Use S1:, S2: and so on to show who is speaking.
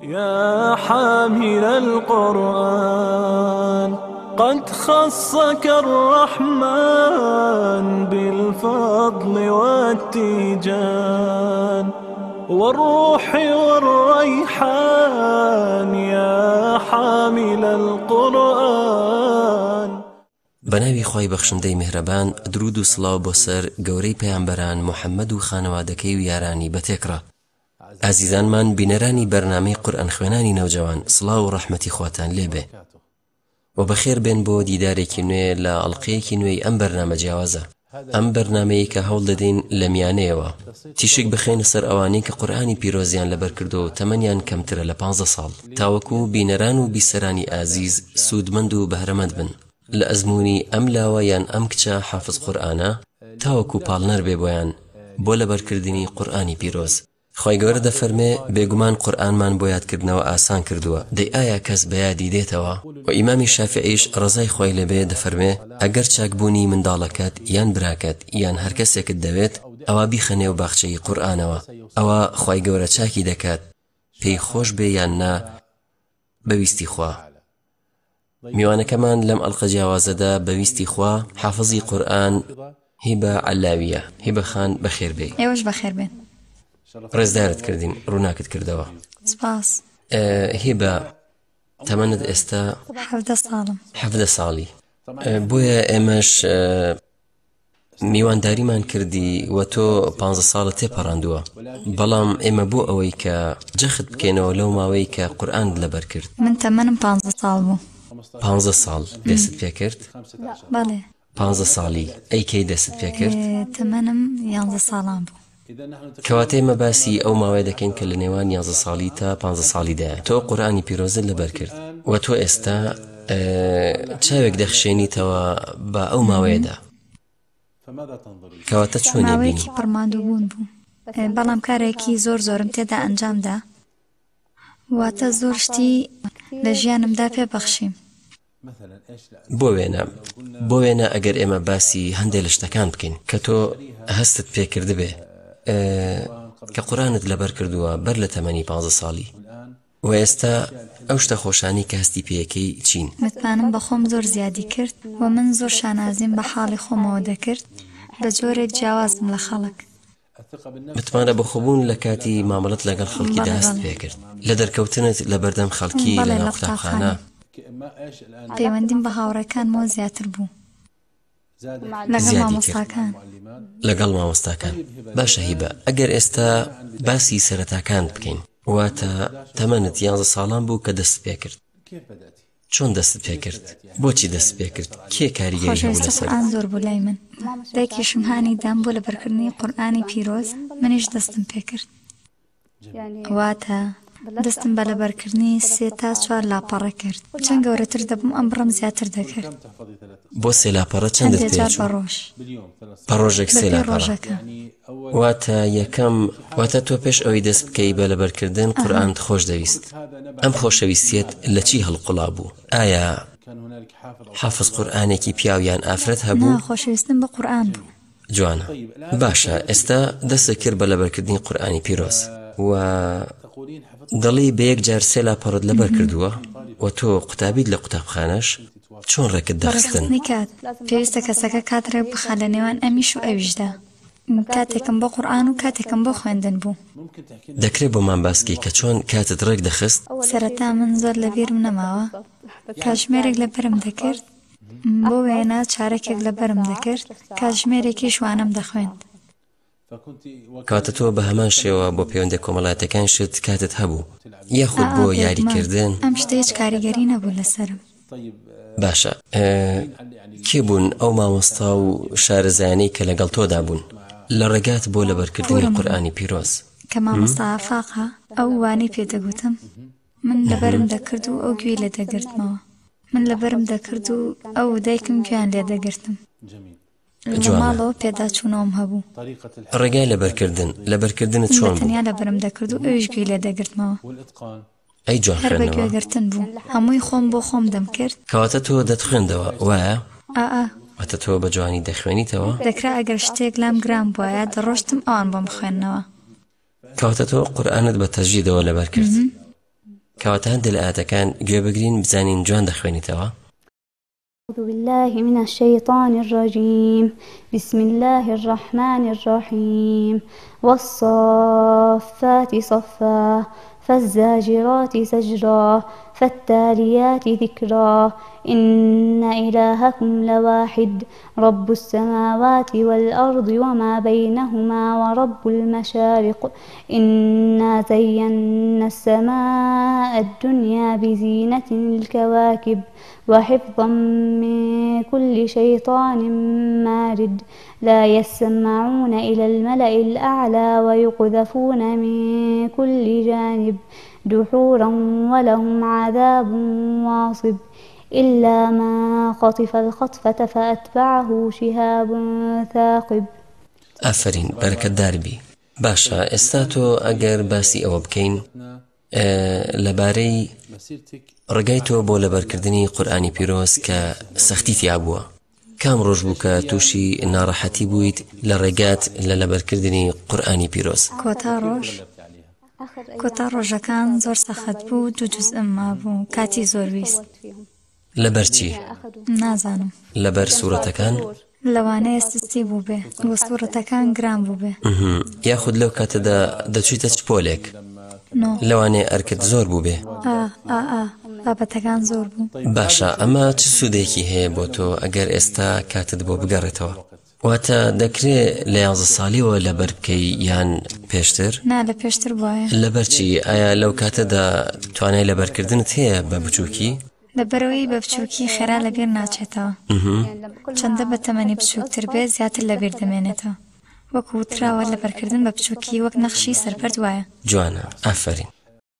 S1: يا حامل القرآن قد خصك الرحمن بالفضل والتيجان والروح والريحان يا حامل القرآن.
S2: بەناوی خۆی بەخشندەی میهرەبان درود و سڵاو بۆ سەر گەورەی پەیامبەران محەممەد و خانەوادەکەی و یارانی بەتێکڕە. ئازیزانمان بینەرانی بەرنامەی قورئان خوێنانی نەوجەوان سڵاو و ڕەحمەتی خواتان لێبێ و بەخێر بێن بۆ دیدارێکی نوێ لە ئەڵقەیەکی نوێی ئەم بەرنامە جیاوازە، ئەم بەرنامەیە کە هەوڵ دەدەین لە میانەیەوە تیشک بخێنە سەر ئەوانەی کە قورئانی پیرۆزیان لەبەر کردو و تەمەنیان کەمترە لە 15 ساڵ، تاوەکو بینەران و بیسەرانی ئازیز سوودمەند و بەهرەمەند بن لە ئەزموونی ئەم لاوە یان ئەم کچە حافظ قورئانە تاوەکو پاڵنەر بێ بۆیان بۆ لەبەرکردنی قورئانی پیرۆز. خی گەورە دەفەرمێ بێگومان قورئانمان بۆ یادکردنەوە ئاسان کردووە، دەی ئایا کەس بە یادی دێتەوە؟ و ئیمامی شافعیش ڕزای خۆی لێبێ دەفەرمێ ئەگەر چاکبوونی منداڵەکەت یان براکەت یان هەر کەسێکت دەوێت ئەوە بیخەنێ و باخچەی قورئانەوە، ئەوە خی گەورە چاکی دەکات پێی خۆش بێ یان نا بەویستی خوا. میوانەکەمان لەم ئەڵقە جیاوازەدا بەویستی خوا حافظی قورئان هیبە عەلاویە. هیبە خان بەخێر بێ.
S3: ئێوەش بەخێر بێن.
S2: ڕێزدارت کردین، ڕووناکت کردەوە.
S3: سپاس.
S2: هیبە تەمەنت ئێستا
S3: 17 ساڵم.
S2: 17 ساڵی. بۆیە ئێمەش میوانداریمان کردی و تۆ 15 ساڵە تێپەڕاندووە، بەڵام ئێمە بۆ ئەوەی کە جەخت بکەینەوە لەو ماوەی کە قورئان لەبەر کرد.
S3: من تەمەنم 15 ساڵ بوو.
S2: 15 ساڵ دەست پێ کرد؟
S3: بەڵێ.
S2: 15 ساڵی ئەی کەی دەست پێ کرد؟
S3: تەمەنم 11 ساڵان بوو.
S2: کەواتە ئێمە باسی ئەو ماوەیە دەکەین کە لە نێوان 11 ساڵی تا 15 ساڵیدایە تۆ قورئانی پیرۆزت لەبەر کرد و تۆ ئێستا چاوێک دەخشێنیتەوە بە ئەو ماوەیەدا، کەواتە چۆنی بینی؟
S3: ماوەیەکی پڕماندوو بوون بوو، بەڵام کارێکی زۆرم تێدا ئەنجامدا، واتە زۆر شتی لە ژیانمدا پێبەخشیم.
S2: بۆ وێنە ئەگەر ئێمە باسی هەندێک لە شتەکان بکەین کە تۆ هەستت پێکرد بێ کە قورئانت لەبەر کردووە بەر لە تەمەنی 15 ساڵی و ئێستا ئەو شتە خۆشانی کە هەستی پێیەکەی چین؟
S3: متمانم بە خۆم زۆر زیادی کرد و من زۆر شانازیم بە حاڵی خۆمەوە دەکرد بە جۆرێک جیاوازم لە خەڵک.
S2: متمانە بەخۆبوون لە کاتی مامەڵەت لەگەڵ خەڵکیدا هەست پێ کرد، لە دەرکەوتنت لە بەردەم خەڵکی لە قوتابخانە
S3: پەیوەندیم بە هاوڕێکانمەوە زیاتر بوو لەگەڵ مامۆستاکان.
S2: باشە هیبە، ئەگەر ئێستا باسی سەرەتاکان بکەین، واتە تەمەنت 11 ساڵان بوو کە دەست پێ کرد، چۆن دەست پێ کرد؟ بۆچی دەست پێ کرد؟ کێ کاریگەری هەبوو لەسەر؟
S3: قورئان زۆر بوو لای من، دایکیشم هانی دام بۆ لەبەرکردنی قورئانی پیرۆز، منیش دەستم پێ کرد، واتە دەستم بە لەبەرکردنی 3 تا 4 لاپەڕە کرد. چەند گەورەتر دەبووم ئەم بڕم زیاتر دەکرد.
S2: بۆ 3 لاپەڕە چەندت پێچوو؟ پەڕۆژێک 3 لاپەڕە. واتە یەکەم، واتە تۆ پێش ئەوەی دەست بکەی بە لەبەرکردن قورئانت خۆش دەویست. ئەم خۆشەویستیت لە چی هەڵقوڵا بوو؟ ئایا حافظ قورئانێکی پیاویان ئافرەت هەبوو؟
S3: نا، خۆشەویستم بە قورئان بوو.
S2: جوانە. باشە، ئێستا دەست کرد بە لەبەرکردنی قورئانی پیرۆز و دڵی بە یەک جار 3 لاپەڕت لەبەر کردووە و تۆ قوتابیت لە قوتابخانەش، چۆن ڕێکت دەخستن؟
S3: کات پێویستە کەسەکە کاتڕێک بخا لە نێوان ئەمیش و ئەویشدا. کاتێکم بۆ قورئان و کاتێکم بۆ خوێندن بوو.
S2: دەکرێت بۆمان باسکی کە چۆن کاتت ڕێک دەخست؟
S3: سەرەتا من زۆر لەبیرم نەماوە، کاتژمێرێک لەبەرم دەکرد، بۆ وێنە چارەکێک لەبەرم دەکرد، کاتژمێرێکی شوانم دەخوێند.
S2: کاتە تۆ بە هەمان شێوە بۆ پەیوەندی کۆمەڵایەتەکان شت کاتت هەبوو یاخود بۆ یاریکردن؟
S3: ئەم شتە هیچ کاریگەری نەبوو لەسەرم.
S2: باشە، کێ بوون ئەو مامۆستا و شارەزایانەی کە لەگەڵ تۆدا بوون لە ڕێگات بۆ لەبەرکردنی قورئانی پیرۆز؟
S3: کە مامۆستا ئافاقە ئەو وانەی پێدەگوتم، من لەبەرم دەکرد و ئەو گوێی لێ دەگرتمەوە، من لەبەرم دەکرد و ئەو دایکم گویان لێ دەگرتم. لە ماڵەوە پێداچوونەوەم هەبوو.
S2: ڕێگای لەبەرکردنت چۆن بوو؟
S3: تەنیا لەبەرم دەکرد و ئەویش گوێی لێ دەگرتمەوە.
S2: ئەی جوان
S3: هەر بە
S2: خوێندنەوە.
S3: گوێگرتن بوو، هەمووی خۆم بۆ خۆم دەمکرد.
S2: کەواتە تۆ دەتخوێندەوە، وایە؟
S3: ئا
S2: واتە تۆ بە جوانی دەخوێنیتەوە؟
S3: دەکرا ئەگەر شتێک لام گران بووایە دەڕۆشتم ئەوان بۆم خوێندنەوە.
S2: کەواتە تۆ قورئانت بە تەجویدەوە لەبەر کرد. کەواتە هەندێک لە ئاەتەکان گوێبگرین بزانین جوان دەخوێنیتەوە.
S4: أعوذ بالله من الشيطان الرجيم بسم الله الرحمن الرحيم والصافات صفا فالزاجرات زجرا فالتاليات ذكرا إن إلهكم لواحد رب السماوات والأرض وما بينهما ورب المشارق إنا زينا السماء الدنيا بزينة الكواكب وحفظا من كل شيطان مارد لا يسمعون إلى الملأ الأعلى ويقذفون من كل جانب دحورا ولهم عذاب واصب إلا ما خطف الخطفة فأتبعه شهاب ثاقب.
S2: ئافرین بەرەکەتدار بی. باشە ئێستا تۆ ئەگەر باسی ئەوە بکەین لەبارەی ڕێگای تۆ بۆ لەبەرکردنی قورئانی پیرۆز کە سەختی تیا بووە، کام ڕۆژ بوو کە تووشی ناڕەحەتی بوویت لە ڕێگات لە لەبەرکردنی قورئانی پیرۆز؟
S3: کۆتا ڕۆژەکان زۆر سەخت بوو، 2 جوزئم مابوو، کاتی زۆر ویست.
S2: لەبەرچی؟
S3: نازانم.
S2: لەبەر سوورەتەکان؟
S3: لەوانەیە سستی بوو بێ، بۆ سوورەتەکان گران بوو بێ.
S2: یاخود لەو کاتەدا دەچیتە چ پۆلێک؟ لەوانەیە ئەرکت زۆر بوو بێ.
S3: بابەتەکان زۆر بوو.
S2: باشە، ئەمە چ سوودێکی هەیە بۆ تۆ ئەگەر ئێستا کاتت بۆ بگەڕێتەوە؟ واتە دەکرێت لە 11 ساڵیەوە لەبەر بکەی یان پێشتر؟
S3: نا لە پێشتر بواە.
S2: لەبەرچی؟ ئایا لەو کاتەدا توانای لەبەرکردنت هەیە بە بچووکی؟
S3: لەبەرەوەی بە بچووکی خێرا لەبیر ناچێتەوە. چەندە بە تەمەنی بچووکتر بێ زیاتر لەبیر دەمێنێتەوە. وەکو وتراوە لەبەرکردن بە بچووکی وەک نەخشی سەرپەرد وایە.
S2: جوانە، ئافرین.